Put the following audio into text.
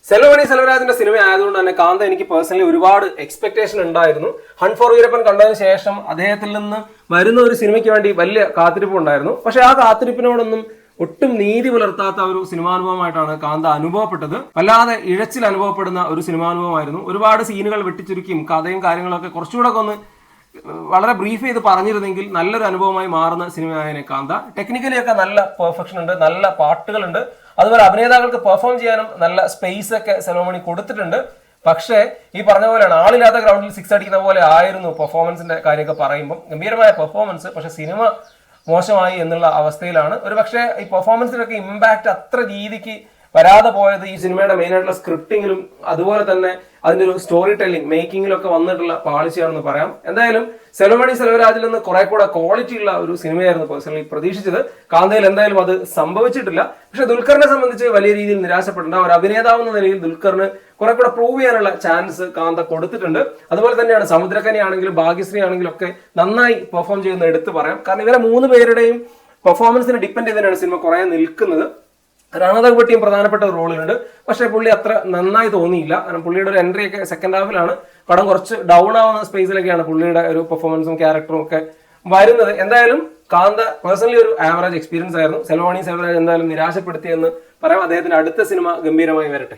Selvamani സെൽവരാജിന്റെ cinema ആയതുകൊണ്ട് തന്നെ കാന്ത എനിക്ക് പേഴ്സണലി ഒരുപാട് എക്സ്പെക്ടേഷൻ ഉണ്ടായിരുന്നു. ഹണ്ട് ഫോർ വീരപ്പൻ കണ്ടതിന് ശേഷം അദ്ദേഹത്തിൽ നിന്ന് വരുന്ന ഒരു സിനിമയ്ക്ക് വേണ്ടി വലിയ കാത്തിരിപ്പ് ഉണ്ടായിരുന്നു. പക്ഷെ ആ കാത്തിരിപ്പിനോടൊന്നും ഒട്ടും നീതി പുലർത്താത്ത ഒരു സിനിമാനുഭവമായിട്ടാണ് കാന്ത അനുഭവപ്പെട്ടത്. വല്ലാതെ ഇഴച്ചിൽ അനുഭവപ്പെടുന്ന ഒരു സിനിമാനുഭവമായിരുന്നു. ഒരുപാട് സീനുകൾ വെട്ടിച്ചുരുക്കിയും കഥയും കാര്യങ്ങളൊക്കെ കുറച്ചുകൂടെ ഒന്ന് വളരെ ബ്രീഫ് ചെയ്ത് പറഞ്ഞിരുന്നെങ്കിൽ നല്ലൊരു അനുഭവമായി മാറുന്ന സിനിമയായതിനെ കാന്ത. ടെക്നിക്കലി ഒക്കെ നല്ല പെർഫെക്ഷൻ ഉണ്ട്, നല്ല പാട്ടുകളുണ്ട്, അതുപോലെ അഭിനേതാക്കൾക്ക് പെർഫോം ചെയ്യാനും നല്ല സ്പേസ് ഒക്കെ സെൽവമണി കൊടുത്തിട്ടുണ്ട്. പക്ഷേ ഈ പറഞ്ഞ പോലെയാണ്, ആളില്ലാത്ത ഗ്രൗണ്ടിൽ സിക്സ് അടിക്കുന്ന പോലെ ആയിരുന്നു പെർഫോമൻസിന്റെ കാര്യമൊക്കെ പറയുമ്പോൾ. ഗംഭീരമായ പെർഫോമൻസ്, പക്ഷെ സിനിമ മോശമായി എന്നുള്ള അവസ്ഥയിലാണ്. ഒരു പക്ഷേ ഈ പെർഫോമൻസിനൊക്കെ ഇമ്പാക്ട് അത്ര രീതിക്ക് വരാതെ പോയത് ഈ സിനിമയുടെ മെയിൻ ആയിട്ടുള്ള സ്ക്രിപ്റ്റിങ്ങിലും അതുപോലെ തന്നെ അതിന്റെ ഒരു സ്റ്റോറി ടെല്ലിംഗ് മേക്കിങ്ങിലൊക്കെ വന്നിട്ടുള്ള പാളിച്ചയാണെന്ന് പറയാം. എന്തായാലും സെൽവമണി സെൽവരാജിൽ നിന്ന് കുറെ കൂടെ ക്വാളിറ്റി ഉള്ള ഒരു സിനിമയായിരുന്നു പേഴ്സണലി പ്രതീക്ഷിച്ചത്. കാന്തയിൽ എന്തായാലും അത് സംഭവിച്ചിട്ടില്ല. പക്ഷെ ദുൽഖറിനെ സംബന്ധിച്ച് വലിയ രീതിയിൽ നിരാശപ്പെട്ടിട്ടുണ്ട്. ഒരു അഭിനേതാവ് എന്ന നിലയിൽ ദുൽഖറിന് കുറെ കൂടെ പ്രൂവ് ചെയ്യാനുള്ള ചാൻസ് കാന്ത കൊടുത്തിട്ടുണ്ട്. അതുപോലെ തന്നെയാണ് സമുദ്രക്കനി ആണെങ്കിലും ഭാഗ്യശ്രീ ആണെങ്കിലും ഒക്കെ നന്നായി പെർഫോം ചെയ്യുന്ന എടുത്ത് പറയാം. കാരണം ഇവരെ മൂന്ന് പേരുടെയും പെർഫോമൻസിനെ ഡിപ്പെൻഡ് ചെയ്ത് തന്നെയാണ് സിനിമ കുറെ നിൽക്കുന്നത്. രണതകുപട്ടിയും പ്രധാനപ്പെട്ട ഒരു റോളിലുണ്ട്, പക്ഷെ പുള്ളി അത്ര നന്നായി തോന്നിയില്ല. കാരണം പുള്ളിയുടെ ഒരു എൻട്രി ഒക്കെ സെക്കൻഡ് ഹാഫിലാണ്. പടം കുറച്ച് ഡൗൺ ആവുന്ന സ്പേസിലൊക്കെയാണ് പുള്ളിയുടെ ഒരു പെർഫോമൻസും ക്യാരക്ടറും ഒക്കെ വരുന്നത്. എന്തായാലും കാന്ത പേഴ്സണലി ഒരു ആവറേജ് എക്സ്പീരിയൻസ് ആയിരുന്നു. സെൽവമണി സെൽവരാജ് എന്തായാലും നിരാശപ്പെടുത്തിയെന്ന് പറയാം. അദ്ദേഹത്തിന്റെ അടുത്ത സിനിമ ഗംഭീരമായി വരട്ടെ.